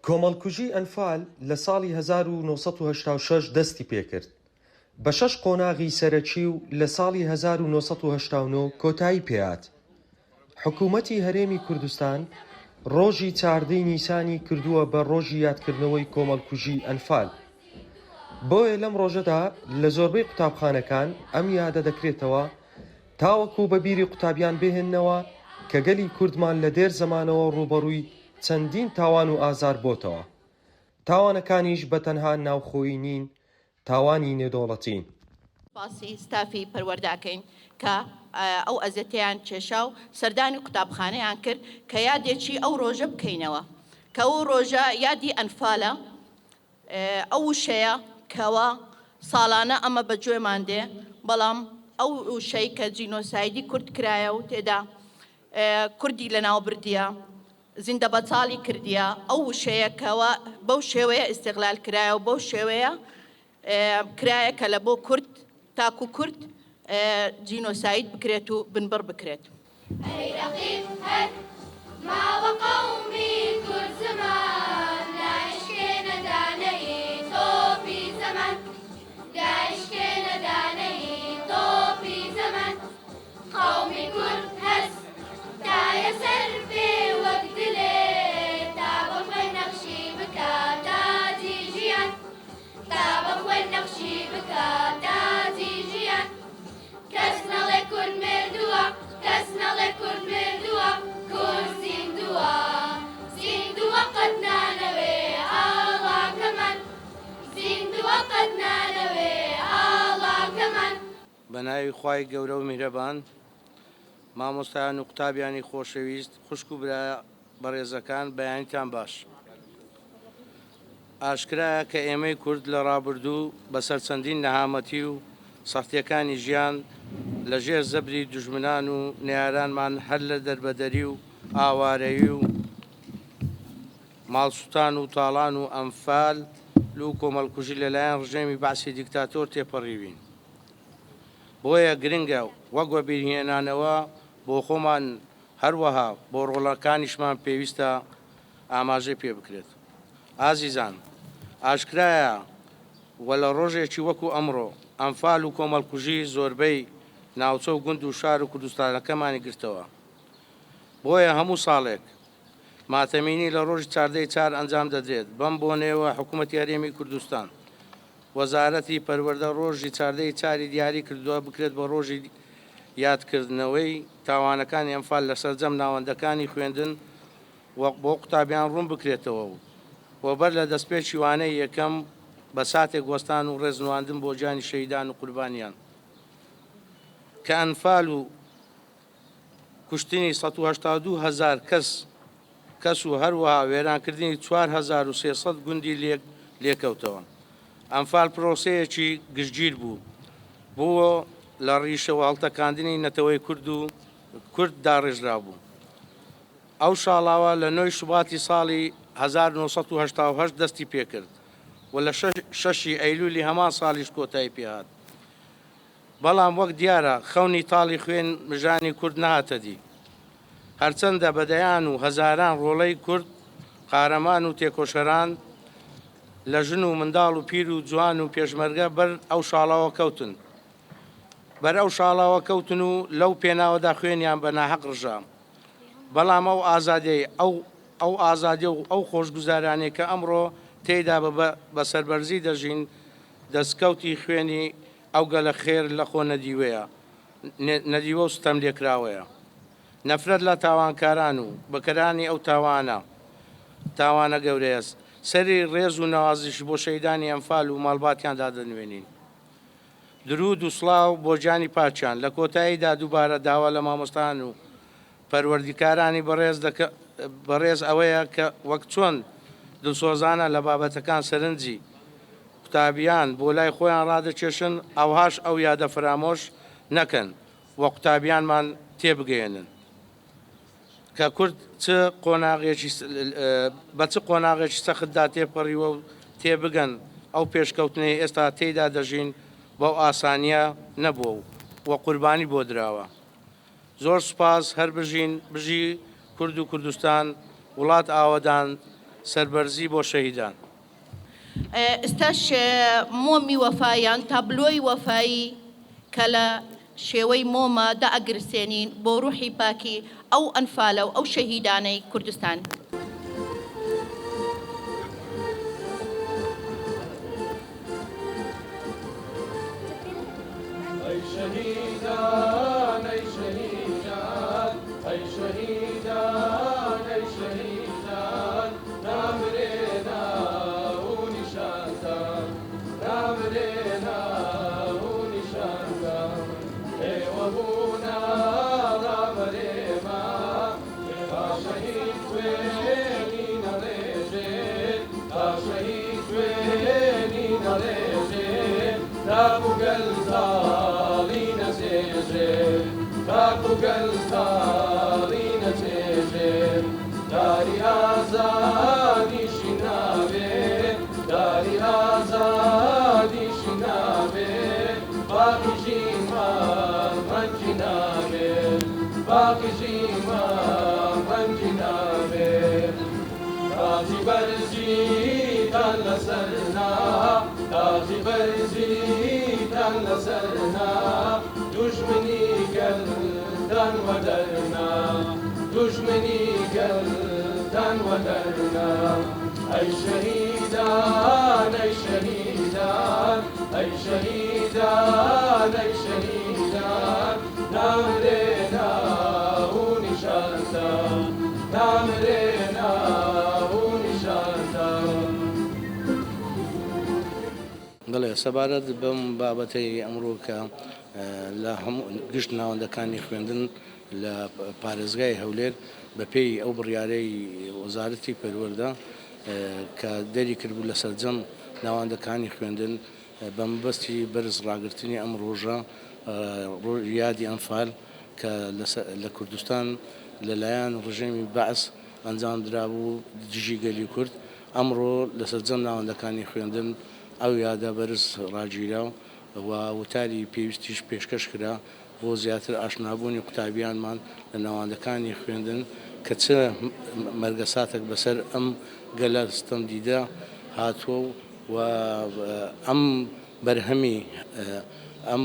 کۆمەڵکوژی ئەنفال لە ساڵی 1986 دەستی پێکرد بە 6 قۆناغی سەرەکی و لە ساڵی 1989 کۆتایی پێهات. حکوومەتی هەرێمی کوردستان ڕۆژی 14 نیسانی کردووە بە ڕۆژی یادکردنەوەی کۆمەڵکوژی ئەنفال. بۆیە لەم ڕۆژەدا لە زۆربەی قوتابخانەکان ئەم یادە دەکرێتەوە تاوەکو بە بیری قوتابیان بهێننەوە کە گەلی کوردمان لە دێر زەمانەوە ڕوبەڕووی چەندین تاوان و ئازار بۆتەوە. تاوانەکانیش بە تەنها ناوخۆیی نین، تاوانی نێودەوڵەتین. باسی ستافی پەروەرداکەین کە ئەو ئەزەتیان کێشا و سەردانی قوتابخانەیان کرد کە یادێکی ئەو ڕۆژە بکەینەوە کە ئەو ڕۆژە یادی ئەنفالە، ئەو وشەیە کەوە ساڵانە ئەمە بە گوێمان دێ، بەڵام ئەو وشەی کە جینۆسایدی کورد کرایە و تێدا کوردی لە ناو بردیە، زیندە بەتاڵی کردیە، ئەو وشەیە کەوە بەو شێوەیە ئیستیغلال کرایە و بەو شێوەیە کرایە کە لە بۆ کورد تاکو کورد جینۆساید بکرێت و بنبڕ بکرێت. أي رقيب هك ما وقومي كل زمان لا يشكينا داني توفي زمان لا يشكينا داني توفي زمان قومي كل هس تا يسر في وقت ليل تابخ والنقشي بكا تازي جيان تابخ والنقشي بكا تازي جيان كسنا لكل مردوع كسنا لكل مردوع كل زندوع قد نانوي الله كمان زندوع قد نانوي الله كمان بەناوی خوای گەورە و میهرەبان، مامۆستایان و قوتابیانی خۆشەویست، خوشک و برا بەڕێزەکان، بەیانیتان باش. ئاشکرایە کە ئێمەی کورد لە ڕابردوو بەسەر چەندین نەهامەتی و سەختیەکانی ژیان لە ژێر زەبری دوژمنان و نێرانمان هەر لە دەربەدەری و ئاوارەیی و ماڵسووتان و تاڵان و ئەنفال و کۆمەڵکوژی لەلایەن ڕژێمی باسی دیکتاتۆر تێپەڕیوین. بۆیە گرنگە وەک بیرهێنانەوە بۆ خۆمان هەروەها بۆ ڕۆڵەکانیشمان پێویستە ئاماژەی پێ بکرێت. ئازیزان، ئاشکرایە وە لە ڕۆژێکی وەکو ئەمڕۆ ئەنفال و کۆمەڵکوژی زۆربەی ناوچە و گوند و شار و کوردستانەکەمانی گرتەوە. بۆیە هەموو ساڵێک ماتەمینی لە ڕۆژی 14 ئەنجام دەدرێت. بەم بۆنێەوە حکوومەتی هەرێمی کوردستان وەزارەتی پەروەردە ڕۆژی 14 دیاری کردووە بکرێت بە ڕۆژی یادکردنەوەی تاوانەکانی ئەنفال لە سەرجەم ناوەندەکانی خوێندن بۆ قوتابیان ڕوون بکرێتەوە و وەبەر لە دەستپێکی وانەی یەکەم بە ساتێک وەستان و ڕێزنواندن بۆ جانی شەیدان و قوربانیان کە ئەنفال و کوشتنی 182,000 کەس و هەروەها وێرانکردنی 4,300 گوندی لێکەوتەوە. ئەنفال پرۆسەیەکی گشتگیر بوو لە ڕیشەوە هەڵتەکاندنی نەتەوەی کورد داڕێژرا بوو. ئەو شاڵاوە لە 9 شوباتی ساڵی 1970 دەستی پێکرد و لە 6 ئەیلولی هەمان ساڵیش کۆتایی پێهات. بەڵام وەک دیارە خەونی تاڵی خوێن مژانی کورد نهاتە دی. هەرچەندە بەدەیان و هەزاران ڕۆڵەی کورد قارەمان و تێکۆشەران لە ژن و منداڵ و پیر و جوان و پێشمەرگە بەر ئەو شاڵاوە کەوتن و لەو پێناوەدا خوێنیان بە ناحەق ڕژا. بەڵام ئەو ئازادی و ئەو خۆشگوزارانێک کە ئەمڕۆ تێیدا بە سەربەرزی دەژین دەستکەوتی خوێنی ئەو گەلە خێر لە خۆ نەدیوە و ستەم لێکراوەیە. نەفرەت لە تاوانکاران و بەکەرانی ئەو تاوانە گەورەیە سەری ڕێز و نەوازش بۆ شەیدانی ئەنفال و ماڵباتیاندا دەنوێنین. درود و سڵاو بۆ جانی پاچیان. لە کۆتاییدا دووبارە داوا لە مامۆستان و پەروەردیکارانی بەڕێز ئەوەیە کە وەک چۆن دڵسۆزانە لە بابەتەکان سەرنجی قوتابیان بۆ لای خۆیان ڕادەکێشن، ئەوهاش ئەو یادە فرامۆش نەکەن وە قوتابیانمان تێبگەێنن کە کورد بە چ قۆناغێکی سەختدا تێپەڕیوە و تێبگەن ئەو پێشکەوتنەی ئێستا تێیدا دەژین بەو ئاسانیە نەبووە و قوربانی بۆ دراوە. زۆر سوپاس هەر بژی کورد و کوردستان وڵات ئاوەدان سەربەرزی بۆ شەهیدان. ئێستاش مۆمی وەفایان تابلۆی وەفایی کە لە شێوەی مۆمە دائەگرسێنین بۆ ڕوحی پاکی ئەو ئەنفالە و ئەو شەهیدانەی کوردستان. أي شهيدان أي شهيدان أي شهيدان أي شهيدان نامرنا ونشانتان نامرنا ونشانتان إي وابونا رامريما شهيد ويني نريجي شهيد ويني نريجي رابو قلبي راكو قلبي نتيجي داري آزادي شنابي داري آزادي شنابي باقي جيما من جنابي باقي جيما من جنابي تازي برزي دل سرنا تازي برزي دل سرنا دشمني قلدان ودرنا دشمني قلدان ودرنا أي شهيدان أي شهيدان أي شهيدان أي شهيدان نامرنا ونشانتان نامرنا ونشانتان. بڵێ سەبارەت بەم بابەتەی ئەمڕۆ کە لە هەموو گشت ناوەندەکانی خوێندن لە پارێزگای هەولێر بە پێی ئەو بڕیارەی وەزارەتی پەروەردە کە دەری کردبوو لە سەرجەم ناوەندەکانی خوێندن بە مەبەستی بەرز ڕاگررتنی ئەم ڕۆژە یادی ئەنفال کە لە کوردستان لەلایەن ڕژێمی بەعس ئەنجام درابوو دژی گەلی کورد ئەمڕۆ لە سەرجەم ناوەندەکانی خوێندن ئەو یادە بەرز ڕاگیرا و وتاری پێویستیش پێشکەش کرا بۆ زیاتر ئاشنابوونی قوتابیانمان لە ناوەندەکانی خوێندن کە چ مەرگەساتێک بەسەر ئەم گەلە ستەم دیدە هاتووە و ئەم بەرهەمی ئەم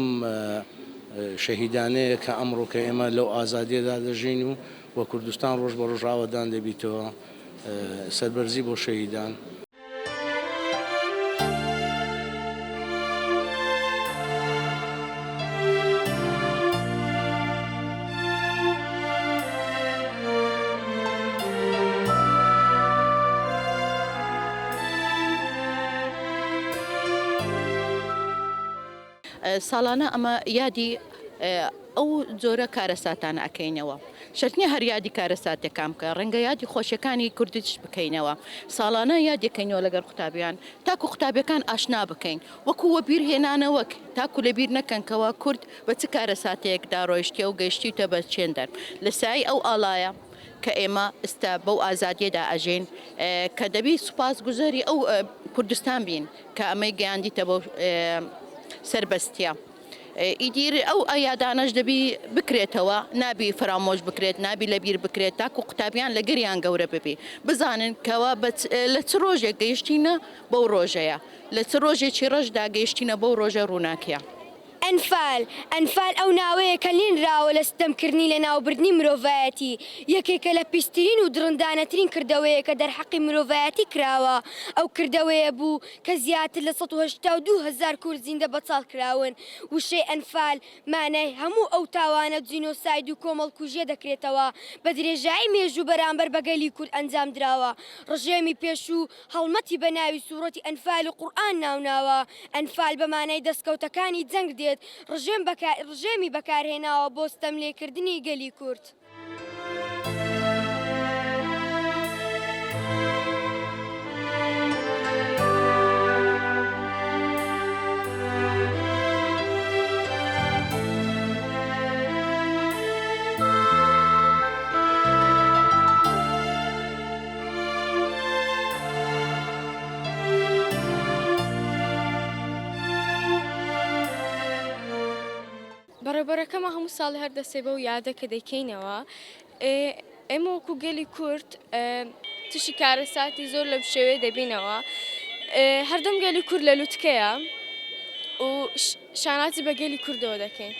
شەهیدانەیە کە ئەمڕۆ کە ئێمە لەو ئازادیەدا دەژین و کوردستان ڕۆژ بە ڕۆژ ڕاوەدان دەبیتەوە سەربەرزی بۆ شەهیدان. ساڵانە ئەمە یادی ئەو جۆرە کارەساتانە ئەەکەینەوە شەرنی هەر یادی کارەساتێکام کە ڕەنگە یادی خۆشیەکانی کوردیش بکەینەوە ساڵانە یادەکەینەوە لەگەر قوتابیان تاکو قوتابەکان ئاشنا بکەین وەکووە بیرهێنانەوەک تاکو لە بیر نەکەنکەوە کورد بە چ کارەساتەیەکدا ڕۆیشتە و گەیشتیتە بە چێندەر لە سای ئەو ئاڵایە کە ئێمە ئستا بەو ئازادیەدا ئەژین کە دەبی سوپاس گوزەری ئەو کوردستان بین کە ئەمەی گەیاندیتە بۆ سربەستیە ئیدیر ئەو ئایادانەش دەبی بکرێتەوە نابی فرامۆش بکرێت نابی لەبیر بکرێت تاکو قوتابیان لە گریان گەورە ببی بزانن کەەوە لە چ ڕۆژێک گەیشتینە بەو ڕۆژەیە لە چ ڕۆژێکی ڕەشدا گەیشتینە بەو ڕۆژە ڕووناکیە. ئەنفال ئەو ناوەیە کە لێنراوە لە ستەمکردنی لە ناوبردنی مرۆڤایەتی یەکێکە لە پیسترین و درندانەترین کردەوەیە کە دەرحەقی مرۆڤایەتی کراوە ئەو کردەوەیە بوو کە زیاتر لە 1970,000 کورد زیندە بەچاڵ کراون وشەی ئەنفال مانای هەموو ئەو تاوانە جینۆساید و کۆمەڵکوژێ دەکرێتەوە بە درێژایی مێژوو بەرامبەر بەگەلی کورد ئەنجام دراوە ڕژێمی پێشوو هەڵمەتی بە ناوی سوورەتی ئەنفال و قورئان ناوناوە ئەنفال بە مانای دەستکەوتەکانی جەنگ دێت ڕژێمی بەکارهێناوە بۆ ستەملێکردنی گەلی کورد. بەڕێبەرەکەمە هەموو ساڵی هەر دەسێ بە و یادە کە دەیکەینەوە ئێمە وەکو گەلی کورد تووشی کارەساتی زۆر لە شێوەیە دەبینەوە. هەردەم گەلی کورد لە لووتکەیە و شاناتی بە گەلی کوردەوە دەکەین.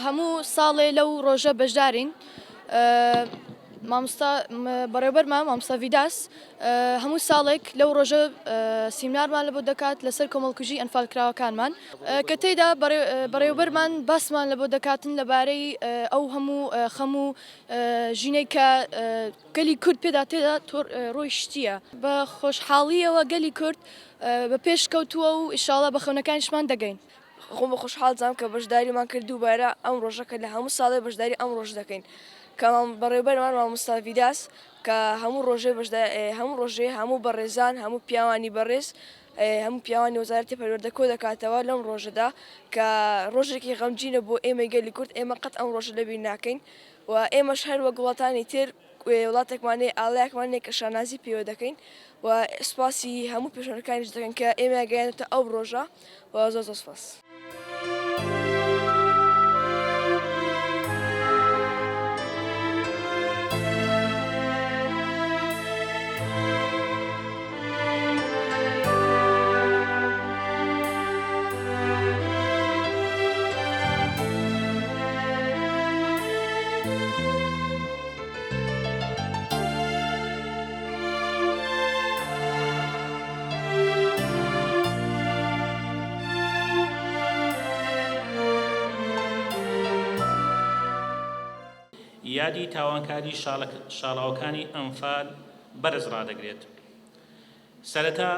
هەموو ساڵێ لەو ڕۆژە بەشدارین. مامۆستا بەڕێوەبەرمان مامۆستا ڤیداس هەموو ساڵێک لەو ڕۆژە سیمینارمان لەبۆ دەکات لەسەر کۆمەڵکوژی ئەنفالکراوەکانمان کە تێیدا بەڕێوەبەرمان باسمان لەبۆ دەکاتن لەبارەی ئەو هەموو خەموو ژینەی کە گەلی کورد پێدا تێدا ڕۆی شتیە. بە خۆشحاڵیەوە گەلی کورد بە پێش کەوتووە و ئیشاڵە بە خەونەکانیشمان دەگەین. خۆم بە خۆشحاڵجام کە بەشداریمان کرد دووبارە ئەم ڕۆژەکە لە هەموو ساڵێ بەشداری ئەم ڕۆژ دەکەین. کە بەڕێوەبەرمان مامۆستا ڤیداس کە هەموو ڕۆژێ هەموو بەڕێزان هەموو پیاوانی بەڕێز هەموو پیاوانی وەزارەتی پەروەردە کۆ دەکاتەوە لەم ڕۆژەدا کە ڕۆژێکی غەمگینە بۆ ئێمە گەلی کورد ئێمە قەت ئەم ڕۆژە لەبیر ناکەین و ئێمەش هەر وەک وڵاتانی تر وڵاتێکمانەیە ئاڵایەکمانەیە کە شانازی پێوە دەکەین و سوپاسی هەموو پێشەنەکانیش دەکەن کە ئێمە گەیانێتە ئەو ڕۆژە و زۆر زۆر سوپاس. یادی تاوانکاری شاڵاوەکانی ئەنفال بەرز ڕادەگرێت. سەرەتا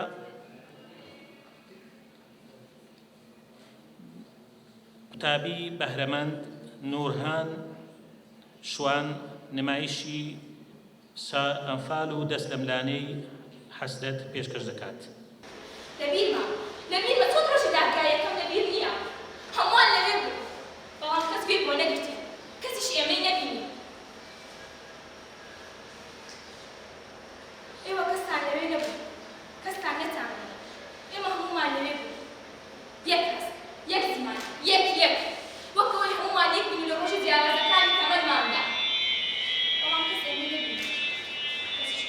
قوتابی بەهرەمەند نورهان شوان نمایشی ئەنفال و دەست لە ملانەی حەسرەت پێشکەش دەکات. لەبیرمە چۆن ڕۆژی دادگایەکەم لەبیر نییە. هەمووان لەبێ بوو بەڵام کەس گوێی بۆ نەگرتی، کەسیش ئێمەی نەبینی. ئێوە کەستان لەوێ نەبوو، کەستان نەتانێ. ئێمە هەموومان لەوێ بوو، یەک کەس، یەک زمان، یەک وەکەوەی هەموومان یەک بوو لە ڕۆژی جیاوازەکانی تەمەنماندا. بەڵام کەس ئێمەی نەبینی، کەسیش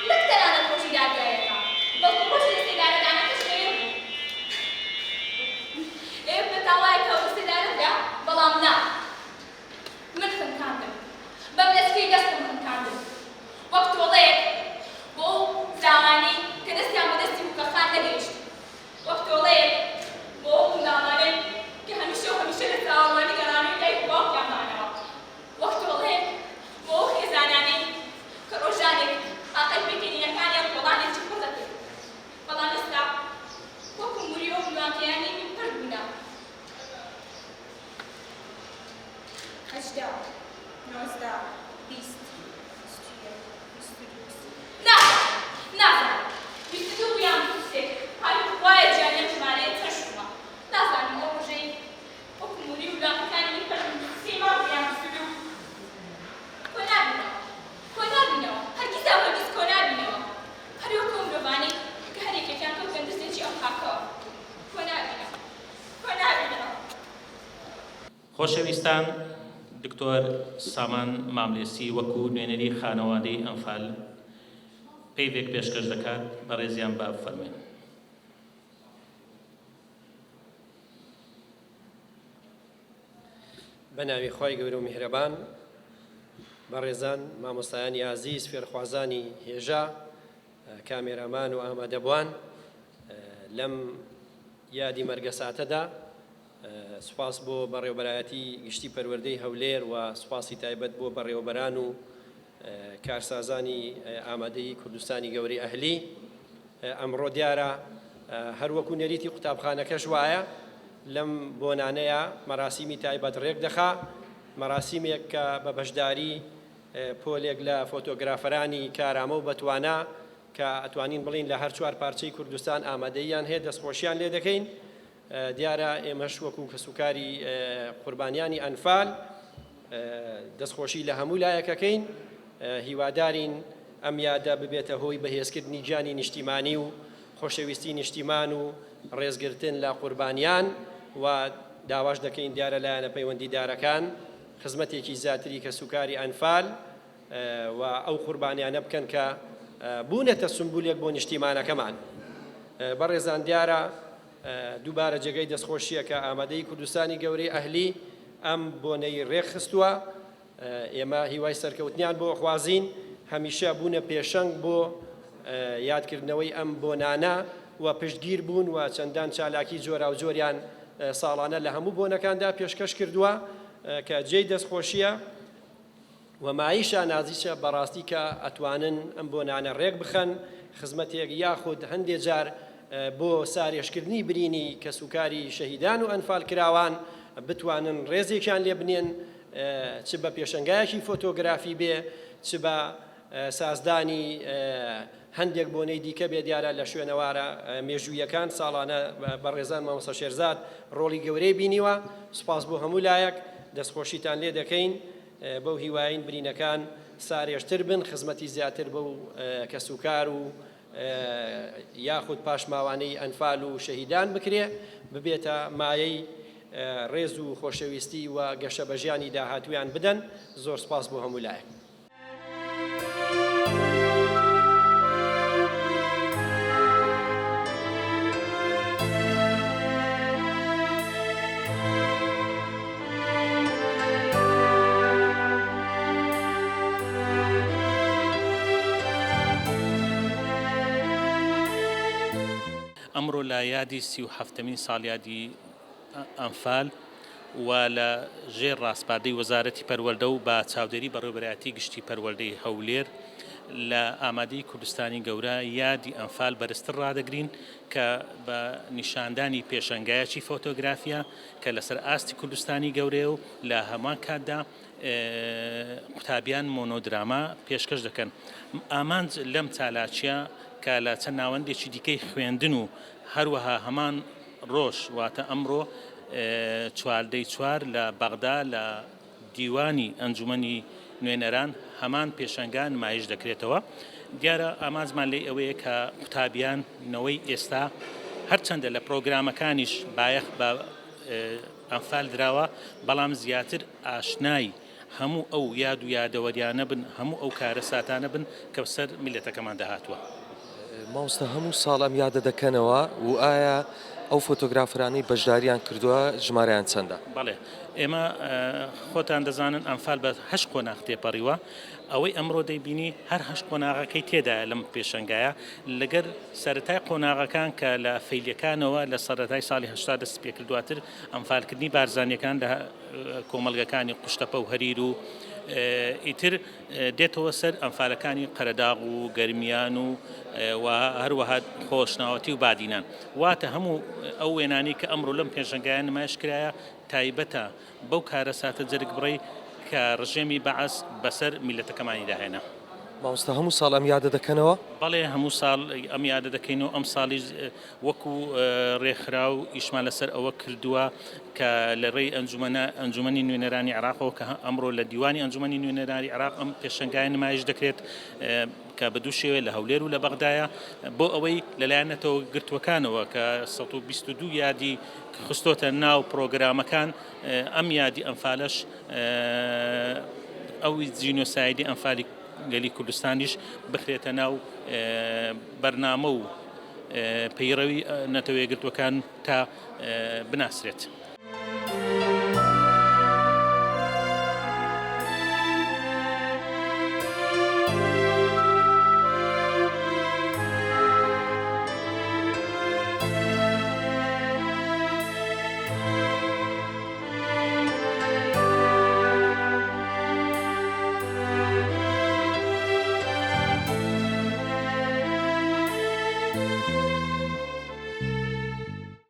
نەک تەنانەت ڕۆژی دادگایەکە بەڵکو ڕۆژی دەستێدارەدانەکەش لەوێ بوو. ئێوە پێتان وایە کە دەستێدارەدا، بەڵام نا. من خەمکاندم، بەم لەسکەی دەستم خەمکاندم. وەک تۆڵەیەک بۆ زامانی کە دەستیان بە دەستی بووکەخان نەگەیشت. وەک تۆڵەیەک بۆ گونداڵانەی کە هەمیشە لە چاوەڕوانی گەڕانەوەی دایک و باوکیان مانەوە. وەک تۆڵەیەک بۆ خێزانانەی کە ڕۆژانێک ئاقل پێکەنینەکانیان وەڵامێکی پڕ دەکرد. بەڵام ئێستا وەکو موریۆ و ملوانکەیانی پڕ بوونە. 18 19 20 نازانم 22 بیان دوستێک هەروو وایە جیانیان ژمارەیە چەند شومە. نازانم ئەو ڕۆژەی وەکو موری و ملوانکەکانی پڕ سێما بیان 22 کۆ نابینەوە هەرگیز کۆ نابینەوە. هەر وەکو مرۆڤانەی کە هەرێکێکیان کەوتن دەستێکی ئەو خاکەوە کۆ نابینەوە. خۆشەویستان، دکتۆر سامان ماملێسی وەکو نوێنەری خانەوادەی ئەنفال پێیوێک پێشکەش دەکات بە ڕێزیان با بفەرمێن. بە ناوی خۆی گەورە و میهرەبان، بەڕێزان مامۆستایانی عەزیز، فێرخوازانی هێژا، کامێرامان و ئامادەبوان، لەم یادی مەرگە ساتەدا سوپاس بۆ بەڕێوەبەرایەتی گشتی پەروەردەی هەولێر و سوپاسی تایبەت بۆ بەڕێوەبەران و کارسازانی ئامادەی کوردستانی گەورەی ئەهلی. ئەمڕۆ دیارە هەروەکو نەریتی قوتابخانەکەش وایە لەم بۆنانەیە مەراسیمی تایبەت ڕێک دەخا، مەراسیمێک کە بە بەشداری پۆلێک لە فۆتۆگرافەرانی کارامە و بەتوانە کە ئەتوانین بڵین لە هەر چوار پارچەی کوردستان ئامادەیان هەیە دەستخۆشیان لێ دەکەین. دیارە ئێمەش وەکو کەسوکاری قوربانیانی ئەنفال دەستخۆشی لە هەموو لایەکەکەین. هیوادارین ئەم یادە ببێتە هۆی بەهێزکردنی جانی نیشتیمانی و خۆشەویستی نیشتیمان و ڕێزگرتن لە قوربانیان و داواش دەکەین دیارە لایەنە پەیوەندیدارەکان خزمەتێکی زیاتری کەسوکاری ئەنفال و ئەو قوربانیانە بکەن کە بوونەتە سمبولێک بۆ نیشتیمانەکەمان. بەڕێزان دیارە دووبارە جێگەی دەستخۆشیە کە ئامادەی کوردستانی گەورەی ئەهلی ئەم بۆنەی ڕێکخستووە. ئێمە هیوای سەرکەوتنیان بۆ خوازین، هەمیشە بوونە پێشەنگ بۆ یادکردنەوەی ئەم بۆنانە و پشتگیر بوون و چەندان چالاکی جۆرا و جۆریان ساڵانە لە هەموو بۆنەکاندا پێشکەش کردووە کە جێی دەستخۆشیە و مایشە نازیشە بەڕاستی کە ئەتوانن ئەم بۆنانە ڕێک بخەن خزمەتێک یاخود هەندێک جار بۆ سارێشکردنی برینی کە سوکاری شەهیدان و ئەنفال کراوان بتوانن ڕێزێکیان لێ بنێن، چ بە پێشەنگایەکی فۆتۆگرافی بێ، چ بە سازدانی هەندێک بۆنەی دیکە بێ. دیارە لە شوێنەوارە مێژوویەکان ساڵانە بەڕێزان مامۆستا شێرزاد ڕۆڵی گەورەی بینیوە. سوپاس بۆ هەموو لایەک، دەستخۆشیتان لێ دەکەین بەو هیواین برینەکان سارێشتر بن، خزمەتی زیاتر بەو کە سوکار و یاخود پاشماوانەی ئەنفال و شەهیدان بکرێ، ببێتە مایەی ڕێز و خۆشەویستی و گەشە بە ژیانی داهاتویان بدەن. زۆر سپاس بۆ هەموو لایەک. ئەمڕۆ لە یادی 37مین ساڵیادی ئەنفال و لە ژێر ڕاستپاردەی وەزارەتی پەروەردە و بە چاودێری بەڕێوەبەرایەتی گشتی پەروەردەی هەولێر لە ئامادەی کوردستانی گەورە یادی ئەنفال بەرزتر ڕادەگرین کە بە نیشاندانی پێشەنگایەکی فۆتۆگرافیا کە لەسەر ئاستی کوردستانی گەورەیە و لە هەمان کاتدا قوتابیان مۆنۆدراما پێشکەش دەکەن. ئامانج لەم چالاکیە کە لە چەند ناوەندێکی دیکەی خوێندن و هەروەها هەمان ڕۆژ واتە ئەمڕۆ 4 لە بەغدا لە دیوانی ئەنجومەنی نوێنەران هەمان پێشەنگا نمایش دەکرێتەوە. دیارە ئامانجمان لێ ئەوەیە کە قوتابیانەوەی ئێستا هەرچەندە لە پرۆگرامەکانیش بایەخ بە ئەنفال دراوە، بەڵام زیاتر ئاشنای هەموو ئەو یاد و یادەوەریانە بن، هەموو ئەو کارە ساتانە بن کە سەر میلەتەکەمان داهاتووە. مامۆستا هەموو ساڵ ئەم یادە دەکەنەوە و ئایا ئەو فۆتۆگرافرانەی بەشداریان کردووە ژمارەیان چەندە؟ بەڵێ، ئێمە خۆتان دەزانن ئەنفال بە 8 قۆناغ تێپەڕیوە. ئەوەی ئەمڕۆ دەیبینی هەر 8 قۆناغەکەی تێدایە لەم پێشەنگایە، لەگەر سەرەتای قۆناغەکان کە لە فەیلیەکانەوە لە سەرەتای ساڵی 80 دەست پێ کردوواتر ئەنفالکردنی بارزانیەکان لە کۆمەڵگەکانی قوشتەپە و هەریر و ئیتر دێتەوە سەر ئەنفالەکانی قەرەداغ و گەرمیان و هەروەها خۆشناوەتی و بادینان. واتە هەموو ئەو وێنانی کە ئەمڕۆ لەم پێشەنگایە نمایش کرایە تایبەتە بەو کارە ساتە جەرگ بڕی کە ڕژێمی بەعەس بەسەر میلەتەکەمانی داهێنا. مامۆستا هەموو ساڵ ئەم یادە دەکەنەوە؟ بەڵێ، هەموو ساڵ ئەم یادە دەکەینەوە. ئەم ساڵی وەکو ڕێکخرا و ئیشمان لەسەر ئەوە کردووە کە لە ڕێی ئەنجومەنی نوێنەرانی عێراقەوە کە ئەمڕۆ لە دیوانی ئەنجومەنی نوێنەرانی عێراق ئەم پێشەنگایە نمایش دەکرێت کە بە دوو شێوە لە هەولێر و لە بەغدایە بۆ ئەوەی لەلایەنەتەوە گرتوەکانەوە کە 122 یادی خستۆتە ناو پرۆگرامەکان. ئەم یادی ئەنفالەش ئەوی جینۆسایدی ئەنفالی گەلی کوردستانیش بخرێتە ناو بەرنامە و پەیڕەوی نەتەوەیەگرتوەکان تا بناسرێت.